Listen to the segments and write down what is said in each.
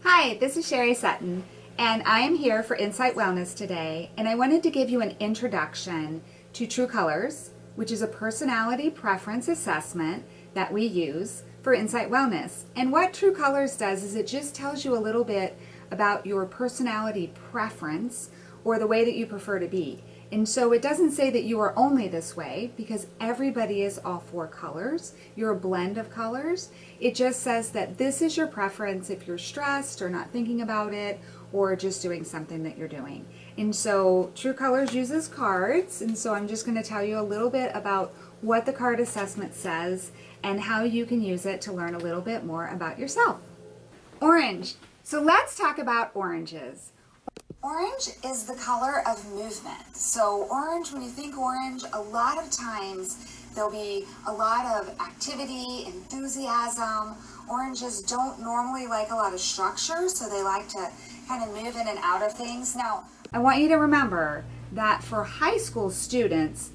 Hi, this is Sherry Sutton, and I am here for Insight Wellness today, and I wanted to give you an introduction to True Colors, which is a personality preference assessment that we use for Insight Wellness. And what True Colors does is it just tells you a little bit about your personality preference or the way that you prefer to be. And so it doesn't say that you are only this way, because everybody is all four colors. You're a blend of colors. It just says that this is your preference if you're stressed or not thinking about it or just doing something that you're doing. And so True Colors uses cards, and so I'm just going to tell you a little bit about what the card assessment says and how you can use it to learn a little bit more about yourself. Orange. So let's talk about oranges. Orange is the color of movement. So orange, when you think orange, a lot of times there'll be a lot of activity, enthusiasm. Oranges don't normally like a lot of structure, so they like to kind of move in and out of things. Now, I want you to remember that for high school students,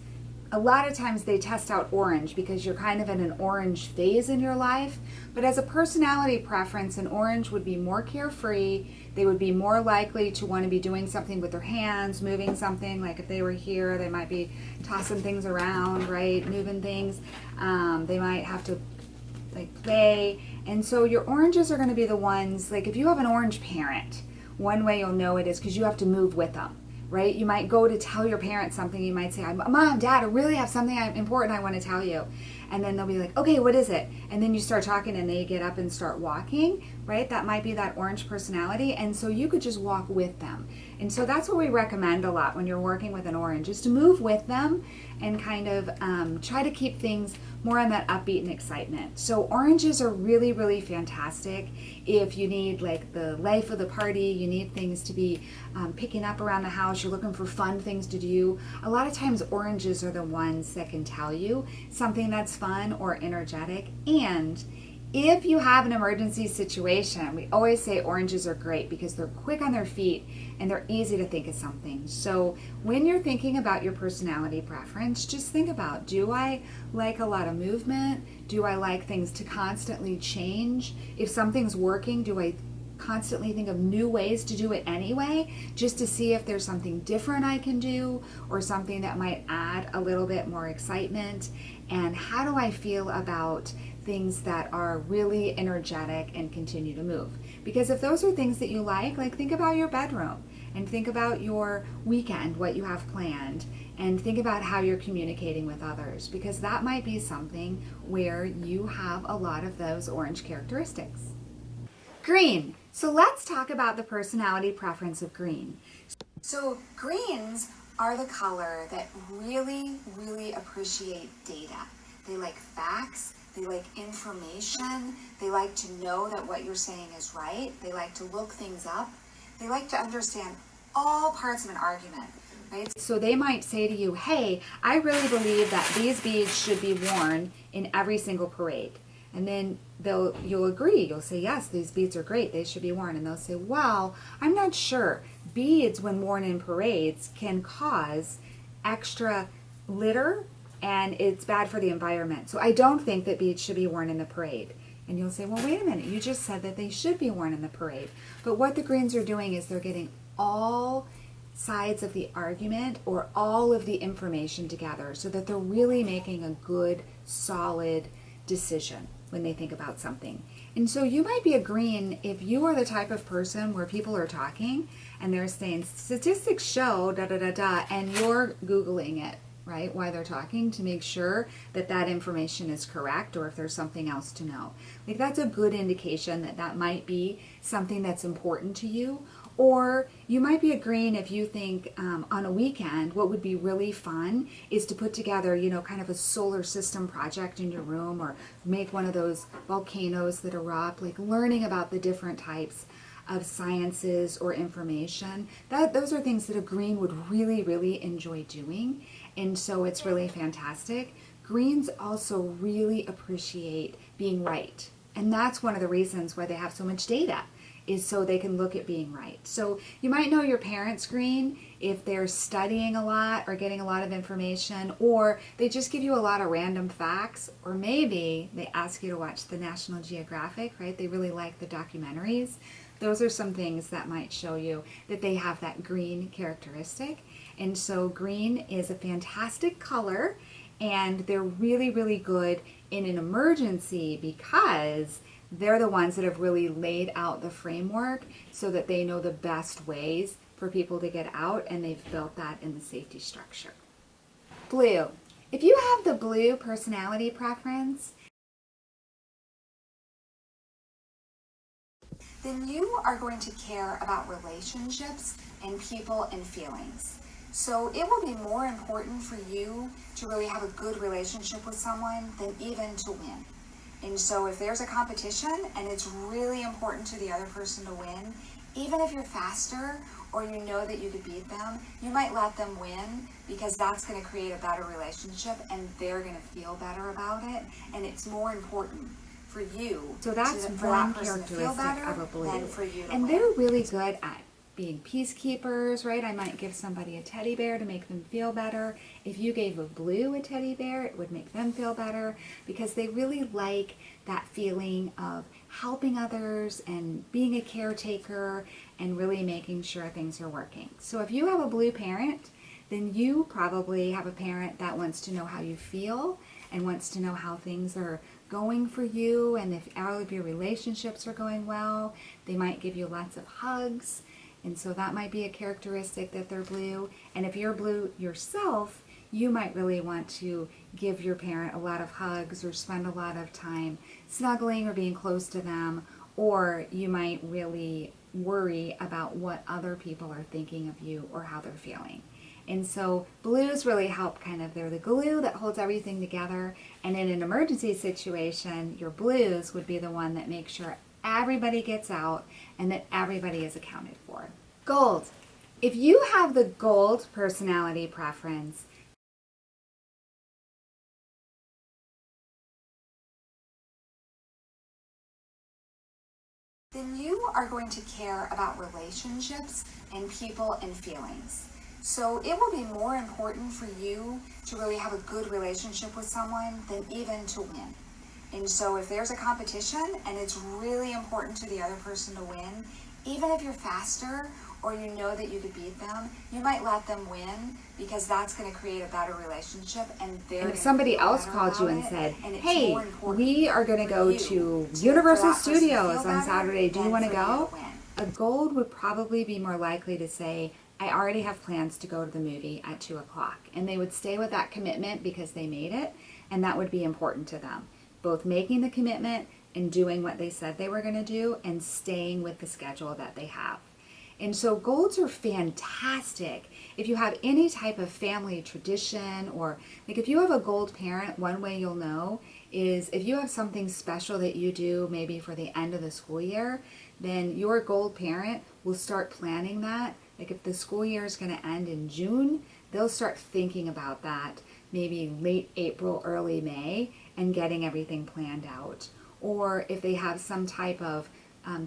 a lot of times they test out orange because you're kind of in an orange phase in your life. But as a personality preference, an orange would be more carefree. They would be more likely to want to be doing something with their hands, moving something. Like if they were here, they might be tossing things around, right? Moving things. They might have to play. And so your oranges are going to be the ones, like if you have an orange parent, one way you'll know it is because you have to move with them. Right? You might go to tell your parents something. You might say, Mom, Dad, I really have something important I want to tell you. And then they'll be like, okay, what is it? And then you start talking and they get up and start walking, right? That might be that orange personality. And so you could just walk with them. And so that's what we recommend a lot when you're working with an orange, is to move with them and kind of try to keep things more on that upbeat and excitement. So oranges are really, really fantastic if you need like the life of the party, you need things to be picking up around the house, you're looking for fun things to do. A lot of times oranges are the ones that can tell you something that's fun or energetic. And if you have an emergency situation, we always say oranges are great because they're quick on their feet and they're easy to think of something. So when you're thinking about your personality preference, just think about, do I like a lot of movement? Do I like things to constantly change? If something's working, do I constantly think of new ways to do it anyway, just to see if there's something different I can do or something that might add a little bit more excitement? And how do I feel about things that are really energetic and continue to move? Because if those are things that you like think about your bedroom and think about your weekend, what you have planned, and think about how you're communicating with others, because that might be something where you have a lot of those orange characteristics. Green. So let's talk about the personality preference of green. So greens are the color that really, really appreciate data. They like facts. They like information. They like to know that what you're saying is right. They like to look things up. They like to understand all parts of an argument, right? So they might say to you, hey, I really believe that these beads should be worn in every single parade. And then you'll agree. You'll say, yes, these beads are great. They should be worn. And they'll say, well, I'm not sure. Beads, when worn in parades, can cause extra litter, and it's bad for the environment. So I don't think that beads should be worn in the parade. And you'll say, well, wait a minute. You just said that they should be worn in the parade. But what the greens are doing is they're getting all sides of the argument or all of the information together so that they're really making a good, solid decision when they think about something. And so you might be a green if you are the type of person where people are talking and they're saying statistics show da da da da, and you're Googling it, right, while they're talking to make sure that that information is correct, or if there's something else to know. That's a good indication that that might be something that's important to you. Or you might be a green if you think on a weekend what would be really fun is to put together, kind of a solar system project in your room, or make one of those volcanoes that erupt, learning about the different types of sciences or information. Those are things that a green would really, really enjoy doing. And so it's really fantastic. Greens also really appreciate being right. And that's one of the reasons why they have so much data, is so they can look at being right. So you might know your parents green if they're studying a lot or getting a lot of information, or they just give you a lot of random facts, or maybe they ask you to watch the National Geographic, right? They really like the documentaries. those are some things that might show you that they have that green characteristic. And so green is a fantastic color, and they're really, really good in an emergency because they're the ones that have really laid out the framework so that they know the best ways for people to get out, and they've built that in the safety structure. Blue. If you have the blue personality preference, then you are going to care about relationships and people and feelings. So it will be more important for you to really have a good relationship with someone than even to win. And so if there's a competition and it's really important to the other person to win, even if you're faster or you know that you could beat them, you might let them win because that's going to create a better relationship and they're going to feel better about it. And it's more important for you. So that's one characteristic of a blue. And they're really good at being peacekeepers, right? I might give somebody a teddy bear to make them feel better. If you gave a blue a teddy bear, it would make them feel better because they really like that feeling of helping others and being a caretaker and really making sure things are working. So if you have a blue parent, then you probably have a parent that wants to know how you feel and wants to know how things are going for you and if all of your relationships are going well. They might give you lots of hugs. And so that might be a characteristic that they're blue. And if you're blue yourself, you might really want to give your parent a lot of hugs or spend a lot of time snuggling or being close to them. Or you might really worry about what other people are thinking of you or how they're feeling. And so blues really help they're the glue that holds everything together. And in an emergency situation, your blues would be the one that makes sure everybody gets out and that everybody is accounted for. Gold. If you have the gold personality preference, then you are going to care about relationships and people and feelings. So it will be more important for you to really have a good relationship with someone than even to win. And so if there's a competition and it's really important to the other person to win, even if you're faster or you know that you could beat them, you might let them win because that's going to create a better relationship and if somebody else called you and said, hey, we are going to go to Universal Studios on Saturday, do you want to go? A gold would probably be more likely to say, I already have plans to go to the movie at 2 o'clock. And they would stay with that commitment because they made it, and that would be important to them. Both making the commitment and doing what they said they were going to do and staying with the schedule that they have. And so golds are fantastic if you have any type of family tradition, or if you have a gold parent, one way you'll know is if you have something special that you do maybe for the end of the school year, then your gold parent will start planning that. If the school year is going to end in June, they'll start thinking about that maybe late April, early May, and getting everything planned out. Or if they have some type of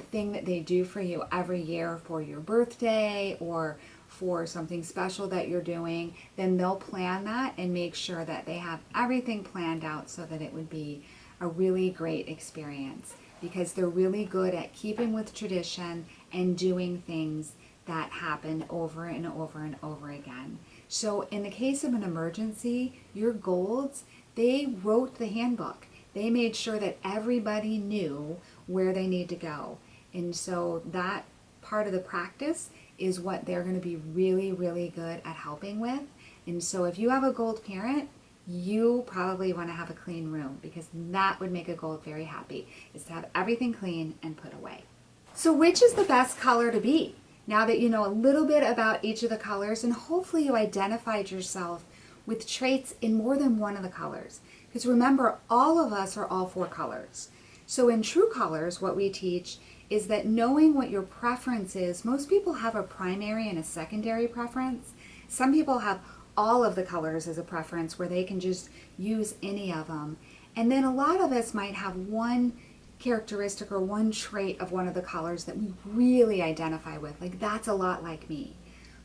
thing that they do for you every year for your birthday or for something special that you're doing, then they'll plan that and make sure that they have everything planned out so that it would be a really great experience, because they're really good at keeping with tradition and doing things that happen over and over and over again. So in the case of an emergency, your golds, they wrote the handbook. They made sure that everybody knew where they need to go. And so that part of the practice is what they're going to be really, really good at helping with. And so if you have a gold parent, you probably want to have a clean room, because that would make a gold very happy, is to have everything clean and put away. So which is the best color to be? Now that you know a little bit about each of the colors, and hopefully you identified yourself with traits in more than one of the colors. Because remember, all of us are all 4 colors. So in True Colors, what we teach is that knowing what your preference is, most people have a primary and a secondary preference. Some people have all of the colors as a preference where they can just use any of them. And then a lot of us might have one characteristic or one trait of one of the colors that we really identify with, that's a lot like me.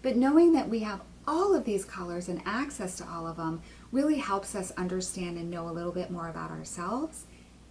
But knowing that we have all of these colors and access to all of them really helps us understand and know a little bit more about ourselves,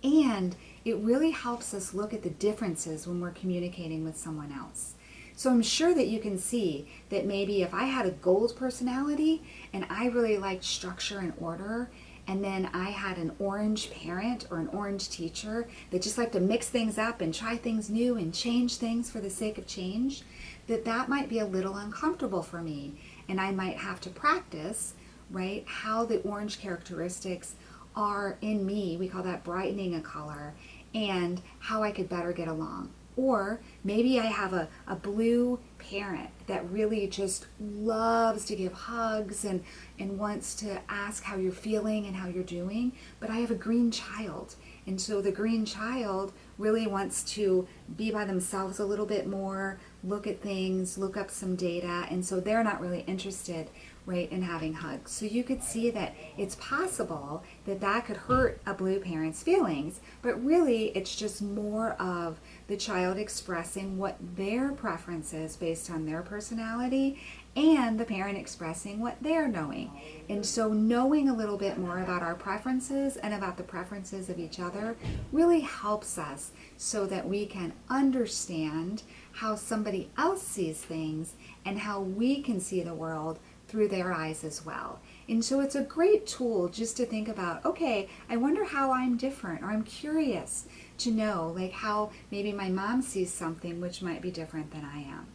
and it really helps us look at the differences when we're communicating with someone else. So I'm sure that you can see that maybe if I had a gold personality and I really liked structure and order, and then I had an orange parent or an orange teacher that just liked to mix things up and try things new and change things for the sake of change, that might be a little uncomfortable for me. And I might have to practice, right, how the orange characteristics are in me. We call that brightening a color, and how I could better get along. Or maybe I have a blue parent that really just loves to give hugs and wants to ask how you're feeling and how you're doing. But I have a green child. And so the green child really wants to be by themselves a little bit more, look at things, look up some data. And so they're not really interested, right, in having hugs. So you could see that it's possible that that could hurt a blue parent's feelings, but really it's just more of the child expressing what their preference is based on their personality, and the parent expressing what they're knowing. And so knowing a little bit more about our preferences and about the preferences of each other really helps us so that we can understand how somebody else sees things and how we can see the world through their eyes as well. And so it's a great tool just to think about, okay, I wonder how I'm different, or I'm curious to know like how maybe my mom sees something which might be different than I am.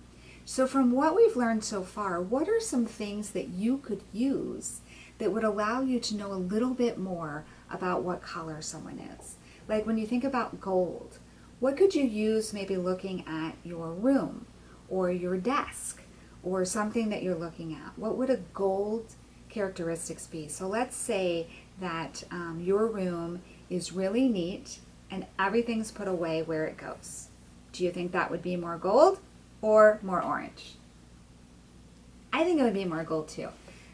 So from what we've learned so far, what are some things that you could use that would allow you to know a little bit more about what color someone is? Like when you think about gold, what could you use maybe looking at your room or your desk or something that you're looking at? What would a gold characteristics be? So let's say that your room is really neat and everything's put away where it goes. Do you think that would be more gold or more orange? I think it would be more gold too,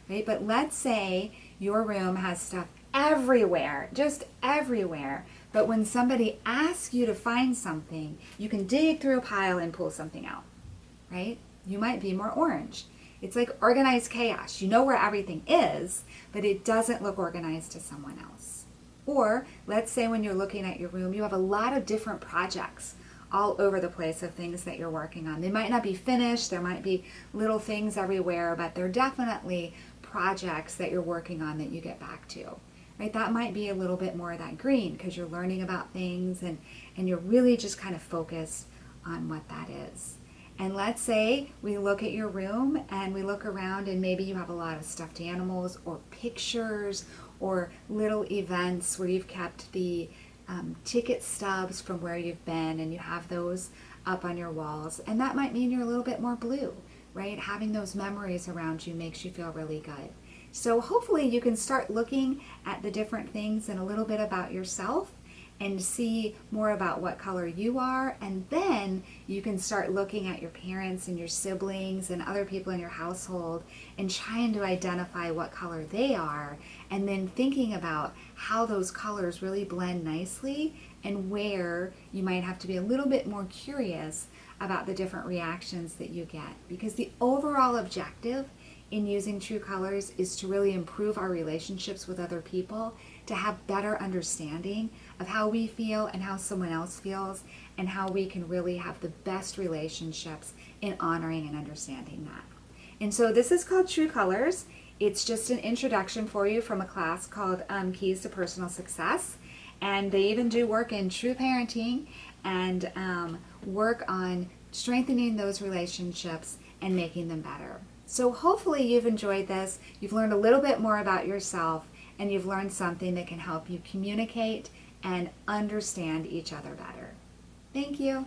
right? But let's say your room has stuff everywhere, just everywhere. But when somebody asks you to find something, you can dig through a pile and pull something out, right? You might be more orange. It's like organized chaos. You know where everything is, but it doesn't look organized to someone else. Or let's say when you're looking at your room, you have a lot of different projects all over the place of things that you're working on. They might not be finished, there might be little things everywhere, but they're definitely projects that you're working on that you get back to. Right? That might be a little bit more of that green because you're learning about things and you're really just kind of focused on what that is. And let's say we look at your room and we look around and maybe you have a lot of stuffed animals or pictures or little events where you've kept the ticket stubs from where you've been and you have those up on your walls. And that might mean you're a little bit more blue, right? Having those memories around you makes you feel really good. So hopefully you can start looking at the different things and a little bit about yourself and see more about what color you are, and then you can start looking at your parents and your siblings and other people in your household and trying to identify what color they are, and then thinking about how those colors really blend nicely and where you might have to be a little bit more curious about the different reactions that you get. Because the overall objective in using True Colors is to really improve our relationships with other people, to have better understanding of how we feel and how someone else feels, and how we can really have the best relationships in honoring and understanding that. And so this is called True Colors. It's just an introduction for you from a class called Keys to Personal Success. And they even do work in true parenting and work on strengthening those relationships and making them better. So hopefully you've enjoyed this, you've learned a little bit more about yourself, and you've learned something that can help you communicate and understand each other better. Thank you.